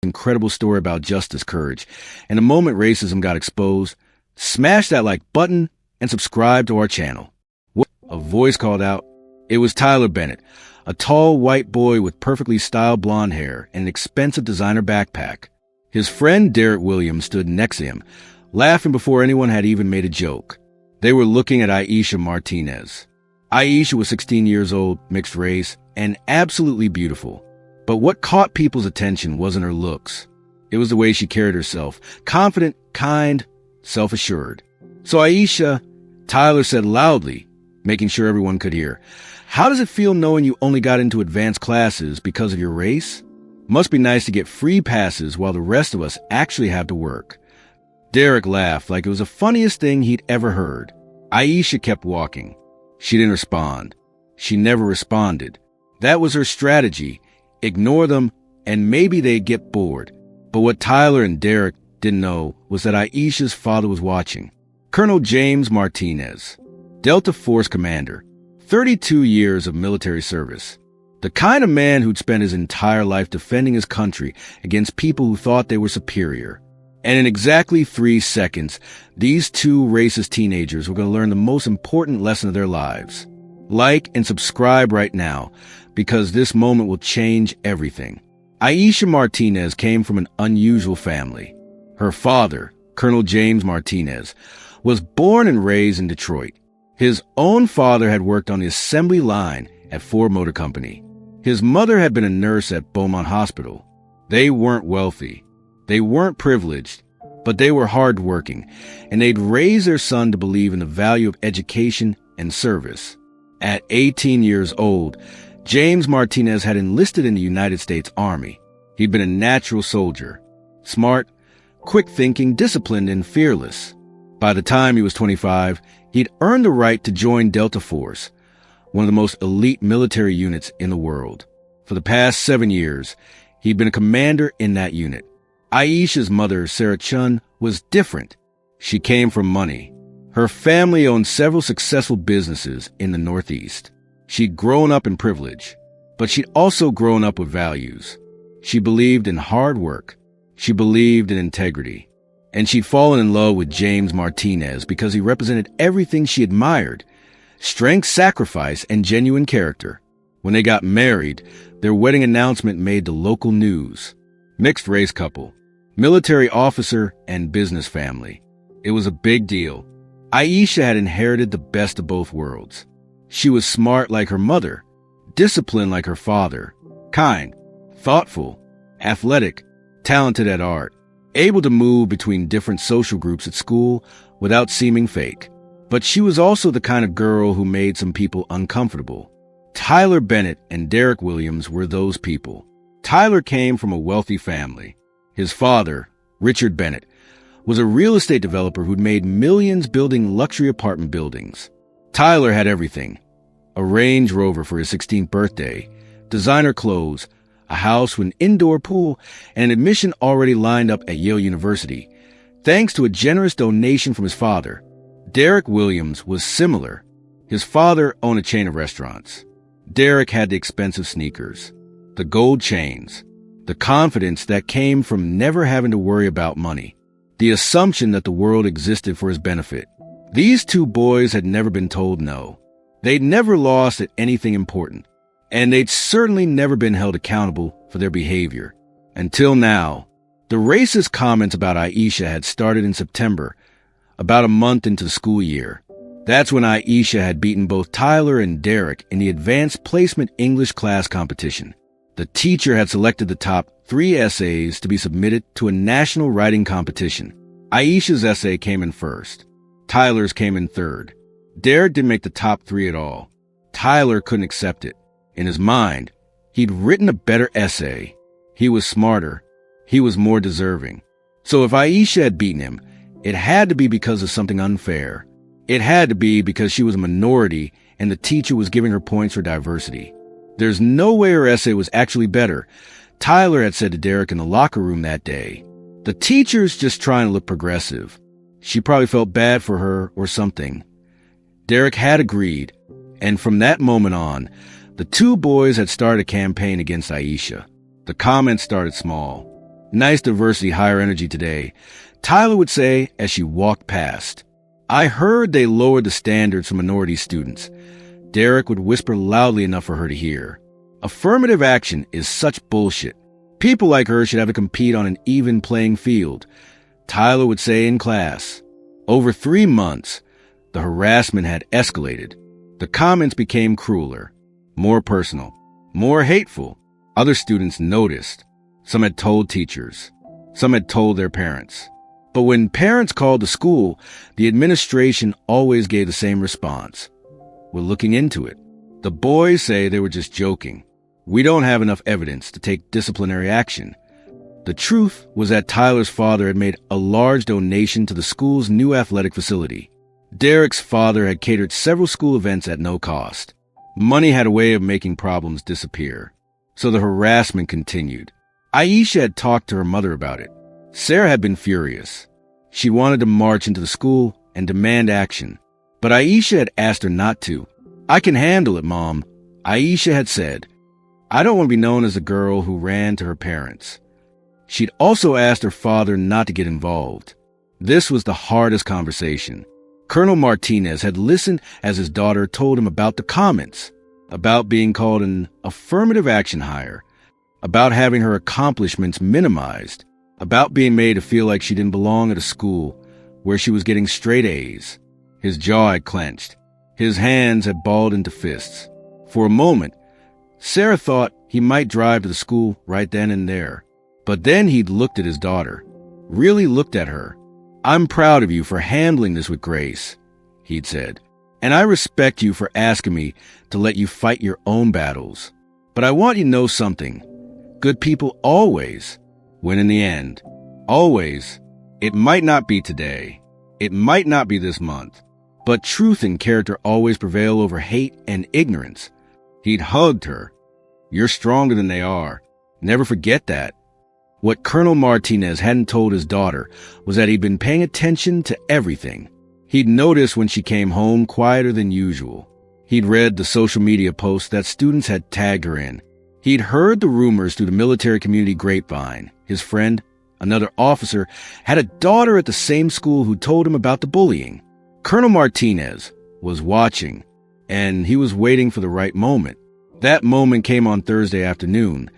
incredible story about justice, courage, and the moment racism got exposed, smash that like button and subscribe to our channel. A voice called out. It was Tyler Bennett, a tall white boy with perfectly styled blonde hair and an expensive designer backpack. His friend Derek Williams stood next to him, laughing before anyone had even made a joke. They were looking at Aisha Martinez. Aisha was 16 years old, mixed race, and absolutely beautiful. But what caught people's attention wasn't her looks. It was the way she carried herself, confident, kind, self-assured. So Aisha, Tyler said loudly, making sure everyone could hear, "How does it feel knowing you only got into advanced classes because of your race? Must be nice to get free passes while the rest of us actually have to work." Derek laughed like it was the funniest thing he'd ever heard. Aisha kept walking. She didn't respond. She never responded. That was her strategy. Ignore them, and maybe they'd get bored. But what Tyler and Derek didn't know was that Aisha's father was watching. Colonel James Martinez, Delta Force commander, 32 years of military service. The kind of man who'd spent his entire life defending his country against people who thought they were superior. And in exactly 3 seconds, these two racist teenagers were going to learn the most important lesson of their lives. Like and subscribe right now, because this moment will change everything. Aisha Martinez came from an unusual family. Her father, Colonel James Martinez, was born and raised in Detroit. His own father had worked on the assembly line at Ford Motor Company. His mother had been a nurse at Beaumont Hospital. They weren't wealthy. They weren't privileged, but they were hardworking, and they'd raised their son to believe in the value of education and service. At 18 years old, James Martinez had enlisted in the United States Army. He'd been a natural soldier, smart, quick-thinking, disciplined, and fearless. By the time he was 25, he'd earned the right to join Delta Force, one of the most elite military units in the world. For the past 7 years, he'd been a commander in that unit. Aisha's mother, Sarah Chun, was different. She came from money. Her family owned several successful businesses in the Northeast. She'd grown up in privilege, but she'd also grown up with values. She believed in hard work. She believed in integrity. And she'd fallen in love with James Martinez because he represented everything she admired: strength, sacrifice, and genuine character. When they got married, their wedding announcement made the local news. Mixed race couple, military officer and business family. It was a big deal. Aisha had inherited the best of both worlds. She was smart like her mother, disciplined like her father, kind, thoughtful, athletic, talented at art, able to move between different social groups at school without seeming fake. But she was also the kind of girl who made some people uncomfortable. Tyler Bennett and Derek Williams were those people. Tyler came from a wealthy family. His father, Richard Bennett, was a real estate developer who'd made millions building luxury apartment buildings. Tyler had everything: a Range Rover for his 16th birthday, designer clothes, a house with an indoor pool, and an admission already lined up at Yale University, thanks to a generous donation from his father. Derek Williams was similar. His father owned a chain of restaurants. Derek had the expensive sneakers, the gold chains, the confidence that came from never having to worry about money, the assumption that the world existed for his benefit. These two boys had never been told no. They'd never lost at anything important, and they'd certainly never been held accountable for their behavior. Until now. The racist comments about Aisha had started in September, about a month into the school year. That's when Aisha had beaten both Tyler and Derek in the advanced placement English class competition. The teacher had selected the top 3 essays to be submitted to a national writing competition. Aisha's essay came in first. Tyler's came in third. Derek didn't make the top 3 at all. Tyler couldn't accept it. In his mind, he'd written a better essay. He was smarter. He was more deserving. So if Aisha had beaten him, it had to be because of something unfair. It had to be because she was a minority and the teacher was giving her points for diversity. There's no way her essay was actually better. Tyler had said to Derek in the locker room that day, "The teacher's just trying to look progressive. She probably felt bad for her or something." Derek had agreed, and from that moment on, the two boys had started a campaign against Aisha. The comments started small. Nice diversity, higher energy today, Tyler would say as she walked past. I heard they lowered the standards for minority students. Derek would whisper loudly enough for her to hear. Affirmative action is such bullshit. People like her should have to compete on an even playing field, Tyler would say in class. Over 3 months, the harassment had escalated. The comments became crueler, more personal, more hateful. Other students noticed. Some had told teachers. Some had told their parents. But when parents called the school, the administration always gave the same response. We're looking into it. The boys say they were just joking. We don't have enough evidence to take disciplinary action. The truth was that Tyler's father had made a large donation to the school's new athletic facility. Derek's father had catered several school events at no cost. Money had a way of making problems disappear. So the harassment continued. Aisha had talked to her mother about it. Sarah had been furious. She wanted to march into the school and demand action. But Aisha had asked her not to. I can handle it, Mom, Aisha had said. I don't want to be known as the girl who ran to her parents. She'd also asked her father not to get involved. This was the hardest conversation. Colonel Martinez had listened as his daughter told him about the comments, about being called an affirmative action hire, about having her accomplishments minimized, about being made to feel like she didn't belong at a school where she was getting straight A's. His jaw had clenched. His hands had balled into fists. For a moment, Sarah thought he might drive to the school right then and there. But then he'd looked at his daughter, really looked at her. I'm proud of you for handling this with grace, he'd said. And I respect you for asking me to let you fight your own battles. But I want you to know something. Good people always win in the end. Always. It might not be today. It might not be this month. But truth and character always prevail over hate and ignorance. He'd hugged her. You're stronger than they are. Never forget that. What Colonel Martinez hadn't told his daughter was that he'd been paying attention to everything. He'd noticed when she came home quieter than usual. He'd read the social media posts that students had tagged her in. He'd heard the rumors through the military community grapevine. His friend, another officer, had a daughter at the same school who told him about the bullying. Colonel Martinez was watching, and he was waiting for the right moment. That moment came on Thursday afternoon.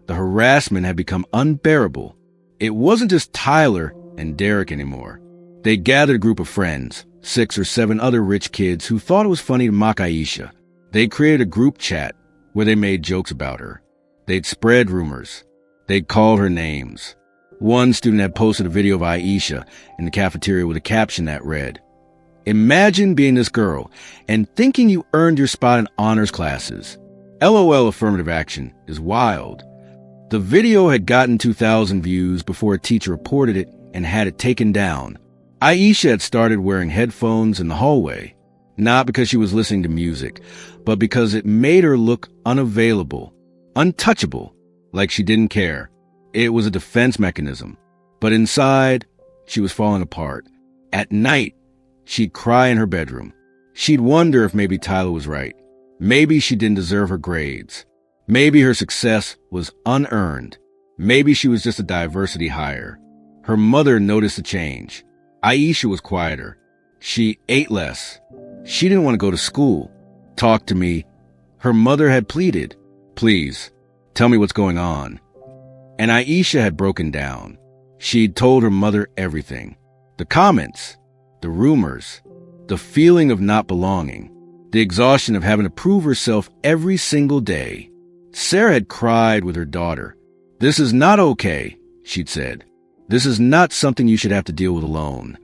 The harassment had become unbearable. It wasn't just Tyler and Derek anymore. They gathered a group of friends, 6 or 7 other rich kids who thought it was funny to mock Aisha. They created a group chat where they made jokes about her. They'd spread rumors. They'd call her names. One student had posted a video of Aisha in the cafeteria with a caption that read, "Imagine being this girl and thinking you earned your spot in honors classes. LOL affirmative action is wild." The video had gotten 2,000 views before a teacher reported it and had it taken down. Aisha had started wearing headphones in the hallway, not because she was listening to music, but because it made her look unavailable, untouchable, like she didn't care. It was a defense mechanism. But inside, she was falling apart. At night, she'd cry in her bedroom. She'd wonder if maybe Tyler was right. Maybe she didn't deserve her grades. Maybe her success was unearned. Maybe she was just a diversity hire. Her mother noticed a change. Aisha was quieter. She ate less. She didn't want to go to school. Talk to me. Her mother had pleaded. Please, tell me what's going on. And Aisha had broken down. She'd told her mother everything. The comments, the rumors, the feeling of not belonging, the exhaustion of having to prove herself every single day. Sarah had cried with her daughter. This is not okay, she'd said. This is not something you should have to deal with alone.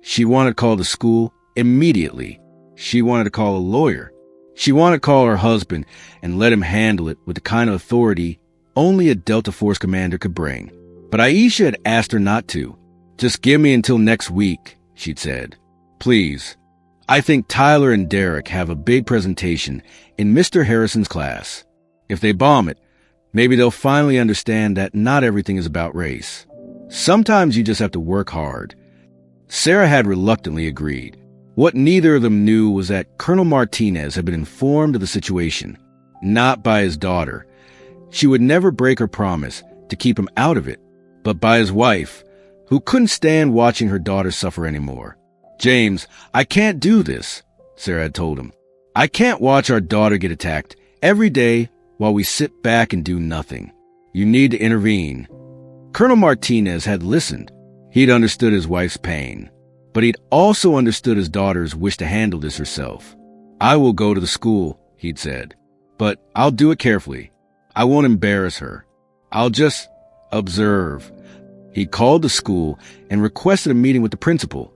She wanted to call the school immediately. She wanted to call a lawyer. She wanted to call her husband and let him handle it with the kind of authority only a Delta Force commander could bring. But Aisha had asked her not to. Just give me until next week, she'd said. Please. I think Tyler and Derek have a big presentation in Mr. Harrison's class. If they bomb it, maybe they'll finally understand that not everything is about race. Sometimes you just have to work hard. Sarah had reluctantly agreed. What neither of them knew was that Colonel Martinez had been informed of the situation, not by his daughter. She would never break her promise to keep him out of it. but by his wife, who couldn't stand watching her daughter suffer anymore. "James, I can't do this," Sarah had told him. "I can't watch our daughter get attacked every day while we sit back and do nothing. You need to intervene." Colonel Martinez had listened. He'd understood his wife's pain, but he'd also understood his daughter's wish to handle this herself. "I will go to the school," he'd said, "but I'll do it carefully. I won't embarrass her. I'll just observe." He called the school and requested a meeting with the principal,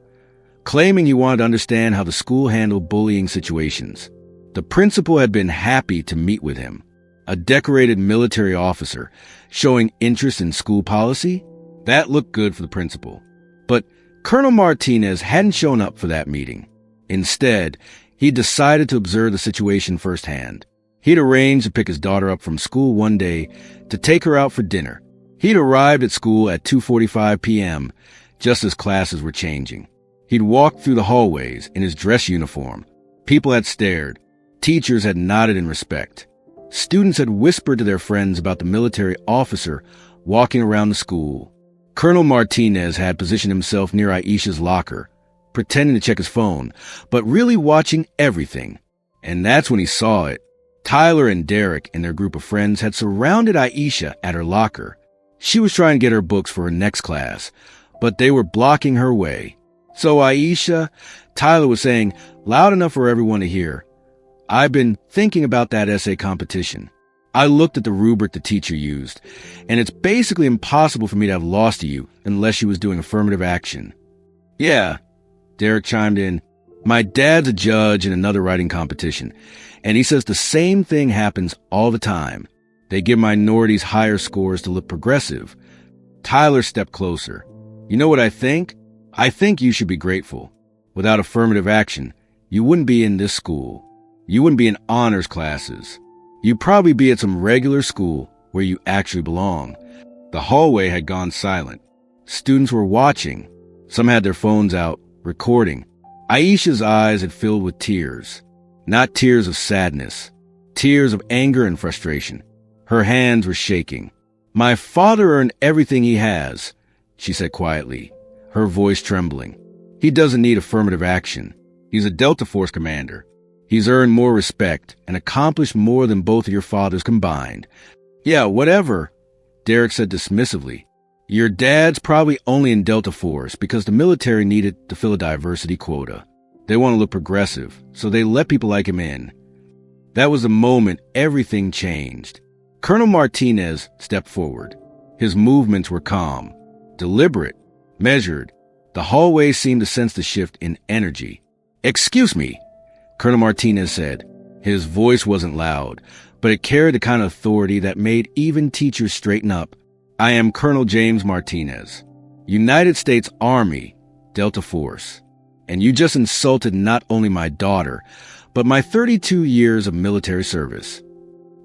claiming he wanted to understand how the school handled bullying situations. The principal had been happy to meet with him, a decorated military officer, showing interest in school policy. That looked good for the principal. But Colonel Martinez hadn't shown up for that meeting. Instead, he decided to observe the situation firsthand. He'd arranged to pick his daughter up from school one day to take her out for dinner. He'd arrived at school at 2:45 p.m., just as classes were changing. He'd walked through the hallways in his dress uniform. People had stared. Teachers had nodded in respect. Students had whispered to their friends about the military officer walking around the school. Colonel Martinez had positioned himself near Aisha's locker, pretending to check his phone, but really watching everything. And that's when he saw it. Tyler and Derek and their group of friends had surrounded Aisha at her locker. She was trying to get her books for her next class, but they were blocking her way. "So Aisha," Tyler was saying, loud enough for everyone to hear, "I've been thinking about that essay competition. I looked at the rubric the teacher used, and it's basically impossible for me to have lost to you unless she was doing affirmative action." "Yeah," Derek chimed in. "My dad's a judge in another writing competition, and he says the same thing happens all the time. They give minorities higher scores to look progressive." Tyler stepped closer. "You know what I think? I think you should be grateful. Without affirmative action, you wouldn't be in this school. You wouldn't be in honors classes. You'd probably be at some regular school where you actually belong." The hallway had gone silent. Students were watching. Some had their phones out, recording. Aisha's eyes had filled with tears. Not tears of sadness. Tears of anger and frustration. Her hands were shaking. "My father earned everything he has," she said quietly, her voice trembling. "He doesn't need affirmative action. He's a Delta Force commander. He's earned more respect and accomplished more than both of your fathers combined." "Yeah, whatever," Derek said dismissively. "Your dad's probably only in Delta Force because the military needed to fill a diversity quota. They want to look progressive, so they let people like him in." That was the moment everything changed. Colonel Martinez stepped forward. His movements were calm, deliberate, measured. The hallway seemed to sense the shift in energy. "Excuse me," Colonel Martinez said. His voice wasn't loud, but it carried the kind of authority that made even teachers straighten up. "I am Colonel James Martinez, United States Army, Delta Force, and you just insulted not only my daughter, but my 32 years of military service."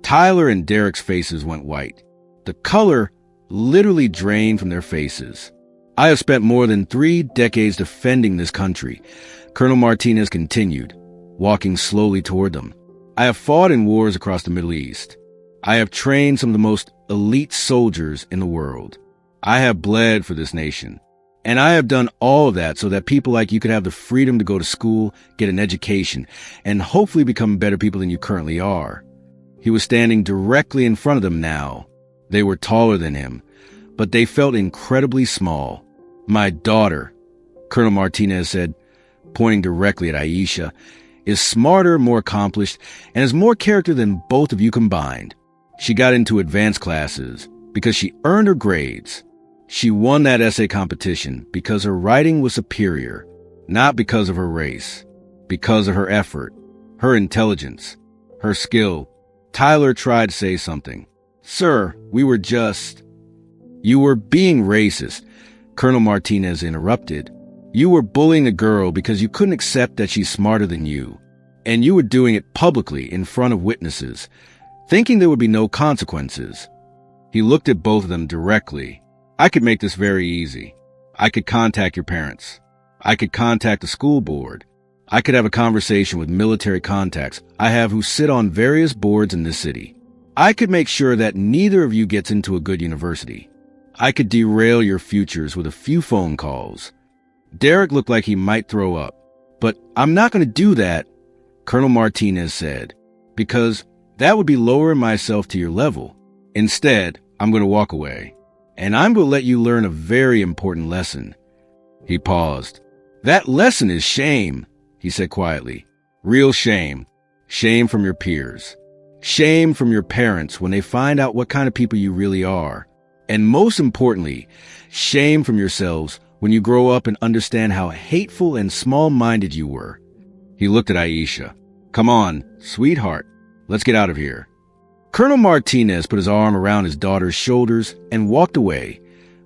Tyler and Derek's faces went white. The color literally drained from their faces. "I have spent more than 3 decades defending this country," Colonel Martinez continued, walking slowly toward them. "I have fought in wars across the Middle East. I have trained some of the most elite soldiers in the world. I have bled for this nation. And I have done all of that so that people like you could have the freedom to go to school, get an education, and hopefully become better people than you currently are." He was standing directly in front of them now. They were taller than him, but they felt incredibly small. "My daughter," Colonel Martinez said, pointing directly at Aisha, "is smarter, more accomplished, and has more character than both of you combined. She got into advanced classes because she earned her grades. She won that essay competition because her writing was superior, not because of her race, because of her effort, her intelligence, her skill." Tyler tried to say something. "Sir, we were just—" "You were being racist," Colonel Martinez interrupted. "You were bullying a girl because you couldn't accept that she's smarter than you. And you were doing it publicly in front of witnesses, thinking there would be no consequences." He looked at both of them directly. "I could make this very easy. I could contact your parents. I could contact the school board. I could have a conversation with military contacts I have who sit on various boards in this city. I could make sure that neither of you gets into a good university. I could derail your futures with a few phone calls. Derek looked like he might throw up. But I'm not going to do that, Colonel Martinez said, because that would be lowering myself to your level. Instead, I'm going to walk away, and I'm going to let you learn a very important lesson. He paused. That lesson is shame, he said quietly. Real shame. Shame from your peers. Shame from your parents when they find out what kind of people you really are. And most importantly, shame from yourselves when you grow up and understand how hateful and small-minded you were. He looked at Aisha. Come on, sweetheart, let's get out of here. Colonel Martinez put his arm around his daughter's shoulders and walked away,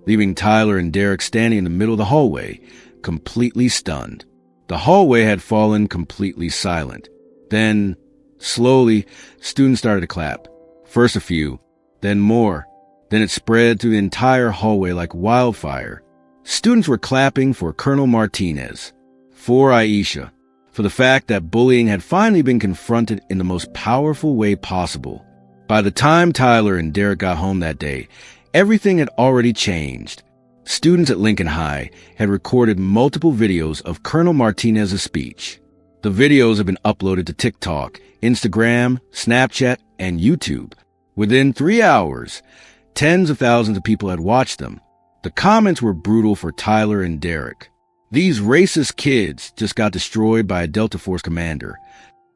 leaving Tyler and Derek standing in the middle of the hallway, completely stunned. The hallway had fallen completely silent. Then, slowly, students started to clap. First a few, then more. Then it spread through the entire hallway like wildfire. Students were clapping for Colonel Martinez, for Aisha, for the fact that bullying had finally been confronted in the most powerful way possible. By the time Tyler and Derek got home that day, everything had already changed. Students at Lincoln High had recorded multiple videos of Colonel Martinez's speech. The videos have been uploaded to TikTok, Instagram, Snapchat, and YouTube. Within 3 hours, tens of thousands of people had watched them. The comments were brutal for Tyler and Derek. These racist kids just got destroyed by a Delta Force commander.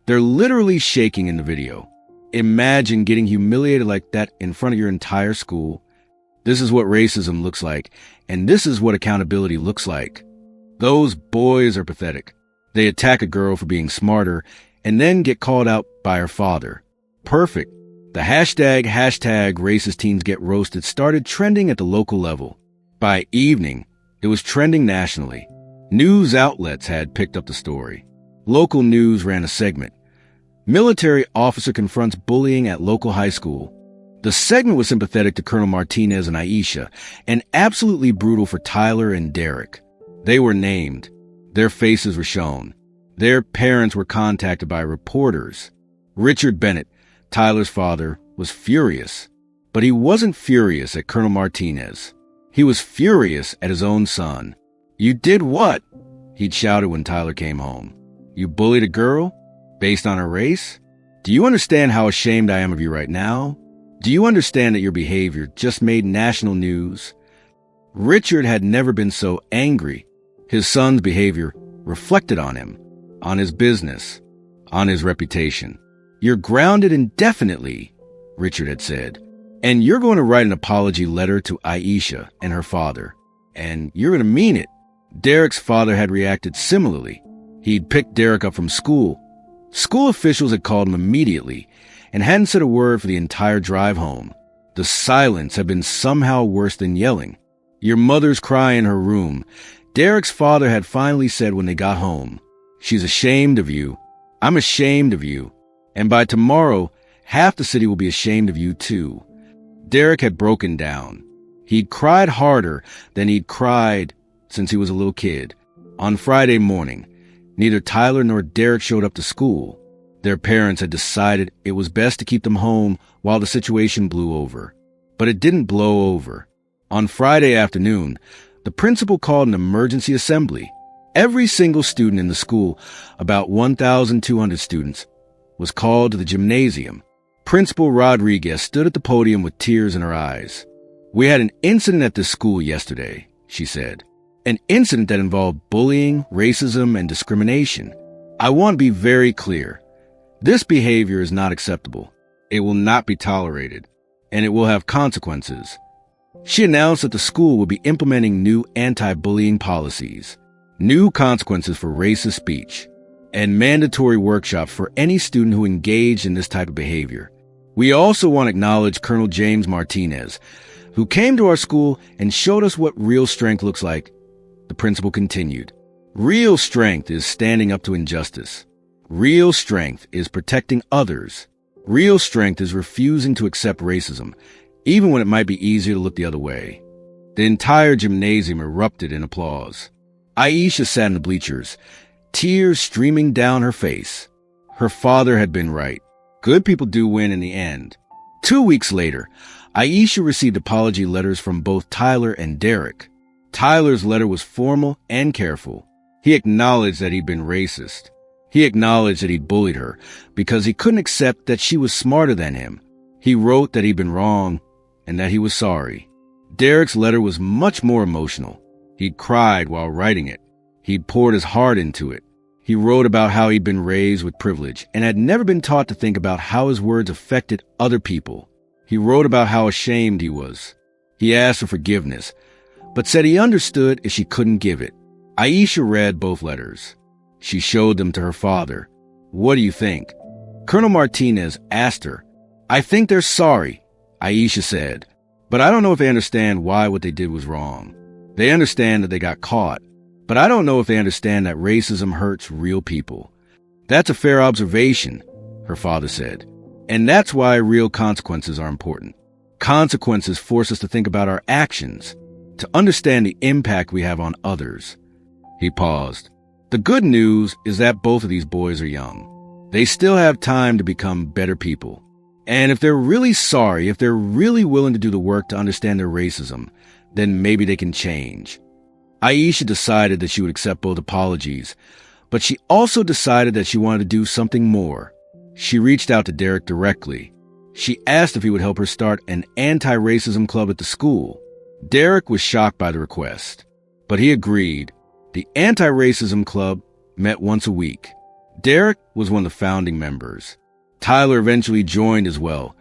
They're literally shaking in the video. Imagine getting humiliated like that in front of your entire school. This is what racism looks like, and this is what accountability looks like. Those boys are pathetic. They attack a girl for being smarter and then get called out by her father. Perfect. The hashtag racist teens get roasted started trending at the local level. By evening, it was trending nationally. News outlets had picked up the story. Local news ran a segment. Military officer confronts bullying at local high school. The segment was sympathetic to Colonel Martinez and Aisha, and absolutely brutal for Tyler and Derek. They were named. Their faces were shown. Their parents were contacted by reporters. Richard Bennett, Tyler's father, was furious. But he wasn't furious at Colonel Martinez. He was furious at his own son. You did what? He'd shouted when Tyler came home. You bullied a girl? Based on her race? Do you understand how ashamed I am of you right now? Do you understand that your behavior just made national news? Richard had never been so angry. His son's behavior reflected on him, on his business, on his reputation. You're grounded indefinitely, Richard had said, and you're going to write an apology letter to Aisha and her father, and you're going to mean it. Derek's father had reacted similarly. He'd picked Derek up from school. School officials had called him immediately and hadn't said a word for the entire drive home. The silence had been somehow worse than yelling. Your mother's cry in her room. Derek's father had finally said when they got home, she's ashamed of you. I'm ashamed of you. And by tomorrow, half the city will be ashamed of you too. Derek had broken down. He'd cried harder than he'd cried since he was a little kid. On Friday morning, neither Tyler nor Derek showed up to school. Their parents had decided it was best to keep them home while the situation blew over. But it didn't blow over. On Friday afternoon, the principal called an emergency assembly. Every single student in the school, about 1,200 students, was called to the gymnasium. Principal Rodriguez stood at the podium with tears in her eyes. We had an incident at this school yesterday, she said. An incident that involved bullying, racism, and discrimination. I want to be very clear. This behavior is not acceptable. It will not be tolerated, and it will have consequences. She announced that the school will be implementing new anti-bullying policies, new consequences for racist speech, and mandatory workshops for any student who engaged in this type of behavior. We also want to acknowledge Colonel James Martinez, who came to our school and showed us what real strength looks like. The principal continued. Real strength is standing up to injustice. Real strength is protecting others. Real strength is refusing to accept racism, even when it might be easier to look the other way. The entire gymnasium erupted in applause. Aisha sat in the bleachers, tears streaming down her face. Her father had been right. Good people do win in the end. 2 weeks later, Aisha received apology letters from both Tyler and Derek. Tyler's letter was formal and careful. He acknowledged that he'd been racist. He acknowledged that he'd bullied her because he couldn't accept that she was smarter than him. He wrote that he'd been wrong and that he was sorry. Derek's letter was much more emotional. He'd cried while writing it. He'd poured his heart into it. He wrote about how he'd been raised with privilege and had never been taught to think about how his words affected other people. He wrote about how ashamed he was. He asked for forgiveness, but said he understood if she couldn't give it. Aisha read both letters. She showed them to her father. "What do you think?" Colonel Martinez asked her. "I think they're sorry," Aisha said, "but I don't know if they understand why what they did was wrong. They understand that they got caught, but I don't know if they understand that racism hurts real people." "That's a fair observation," her father said, "and that's why real consequences are important. Consequences force us to think about our actions, to understand the impact we have on others." He paused. "The good news is that both of these boys are young. They still have time to become better people. And if they're really sorry, if they're really willing to do the work to understand their racism, then maybe they can change." Aisha decided that she would accept both apologies, but she also decided that she wanted to do something more. She reached out to Derek directly. She asked if he would help her start an anti-racism club at the school. Derek was shocked by the request, but he agreed. The anti-racism club met once a week. Derek was one of the founding members. Tyler eventually joined as well,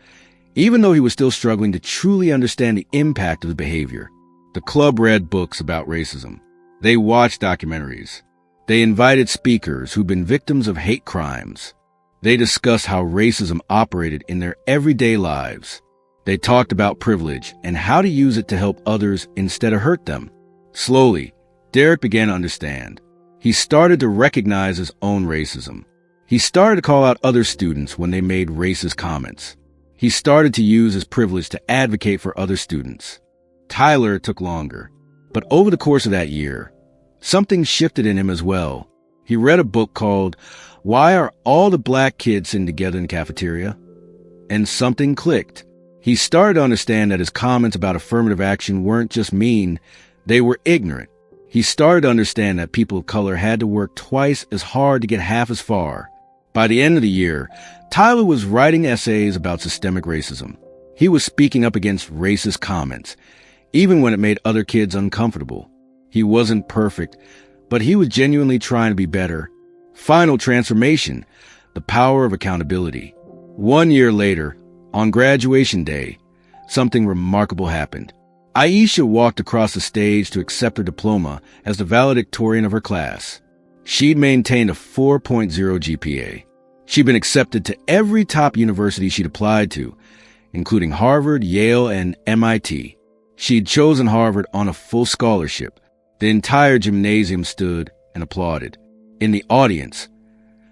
even though he was still struggling to truly understand the impact of the behavior. The club read books about racism. They watched documentaries. They invited speakers who'd been victims of hate crimes. They discussed how racism operated in their everyday lives. They talked about privilege and how to use it to help others instead of hurt them. Slowly, Derek began to understand. He started to recognize his own racism. He started to call out other students when they made racist comments. He started to use his privilege to advocate for other students. Tyler took longer, but over the course of that year, something shifted in him as well. He read a book called "Why Are All the Black Kids Sitting Together in the Cafeteria?" And something clicked. He started to understand that his comments about affirmative action weren't just mean, they were ignorant. He started to understand that people of color had to work twice as hard to get half as far. By the end of the year, Tyler was writing essays about systemic racism. He was speaking up against racist comments, even when it made other kids uncomfortable. He wasn't perfect, but he was genuinely trying to be better. Final transformation, the power of accountability. 1 year later, on graduation day, something remarkable happened. Aisha walked across the stage to accept her diploma as the valedictorian of her class. She'd maintained a 4.0 GPA. She'd been accepted to every top university she'd applied to, including Harvard, Yale, and MIT. She'd chosen Harvard on a full scholarship. The entire gymnasium stood and applauded. In the audience,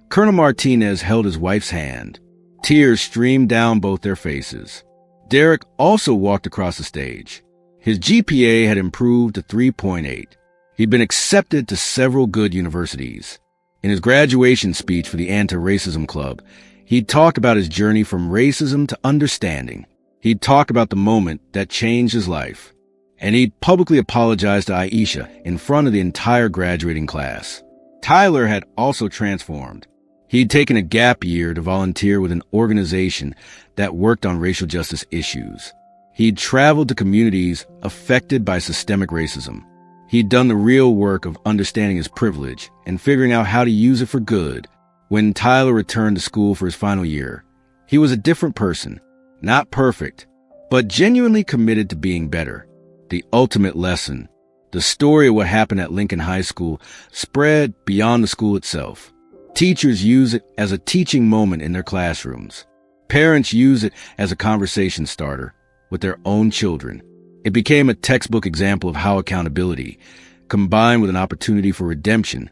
Colonel Martinez held his wife's hand. Tears streamed down both their faces. Derek also walked across the stage. His GPA had improved to 3.8. He'd been accepted to several good universities. In his graduation speech for the Anti-Racism Club, he'd talked about his journey from racism to understanding. He'd talked about the moment that changed his life. And he'd publicly apologized to Aisha in front of the entire graduating class. Tyler had also transformed. He'd taken a gap year to volunteer with an organization that worked on racial justice issues. He'd traveled to communities affected by systemic racism. He'd done the real work of understanding his privilege and figuring out how to use it for good. When Tyler returned to school for his final year, he was a different person. Not perfect, but genuinely committed to being better. The ultimate lesson, the story of what happened at Lincoln High School, spread beyond the school itself. Teachers use it as a teaching moment in their classrooms. Parents use it as a conversation starter with their own children. It became a textbook example of how accountability, combined with an opportunity for redemption,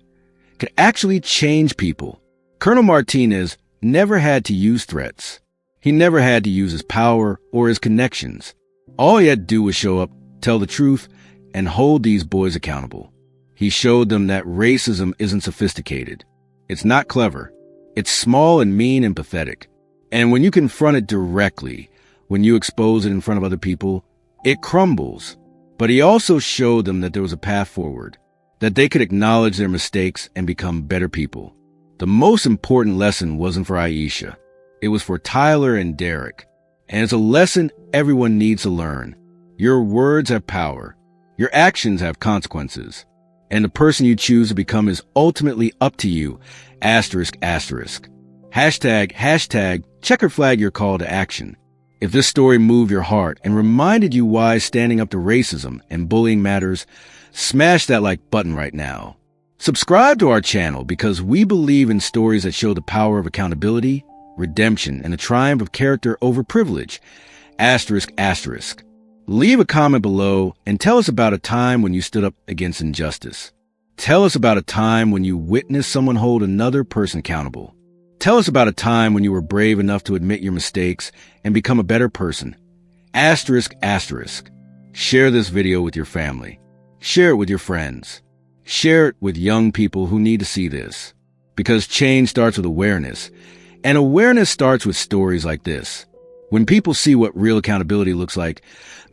could actually change people. Colonel Martinez never had to use threats. He never had to use his power or his connections. All he had to do was show up, tell the truth, and hold these boys accountable. He showed them that racism isn't sophisticated. It's not clever. It's small and mean and pathetic. And when you confront it directly, When you expose it in front of other people, it crumbles. But he also showed them that there was a path forward, that they could acknowledge their mistakes and become better people. The most important lesson wasn't for Aisha. It was for Tyler and Derek. And it's a lesson everyone needs to learn. Your words have power. Your actions have consequences. And the person you choose to become is ultimately up to you. Asterisk, asterisk. Hashtag, checker flag your call to action. If this story moved your heart and reminded you why standing up to racism and bullying matters, smash that like button right now. Subscribe to our channel because we believe in stories that show the power of accountability, redemption, and the triumph of character over privilege. Asterisk, asterisk. Leave a comment below and tell us about a time when you stood up against injustice. Tell us about a time when you witnessed someone hold another person accountable. Tell us about a time when you were brave enough to admit your mistakes and become a better person. Asterisk, asterisk. Share this video with your family. Share it with your friends. Share it with young people who need to see this. Because change starts with awareness. And awareness starts with stories like this. When people see what real accountability looks like,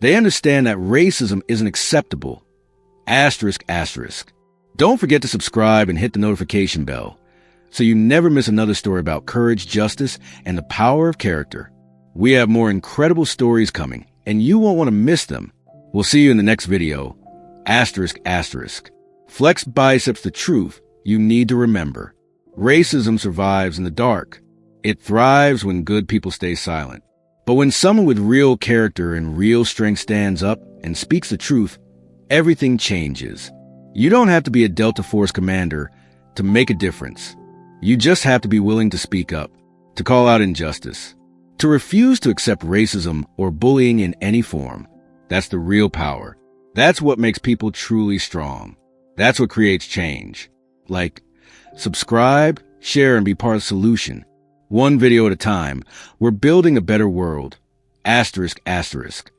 they understand that racism isn't acceptable. Asterisk, asterisk. Don't forget to subscribe and hit the notification bell so you never miss another story about courage, justice, and the power of character. We have more incredible stories coming, and you won't want to miss them. We'll see you in the next video. Asterisk, asterisk. Flex biceps the truth you need to remember. Racism survives in the dark. It thrives when good people stay silent. But when someone with real character and real strength stands up and speaks the truth, everything changes. You don't have to be a Delta Force commander to make a difference. You just have to be willing to speak up, to call out injustice, to refuse to accept racism or bullying in any form. That's the real power. That's what makes people truly strong. That's what creates change. Like, subscribe, share, and be part of the solution. One video at a time. We're building a better world. Asterisk, asterisk.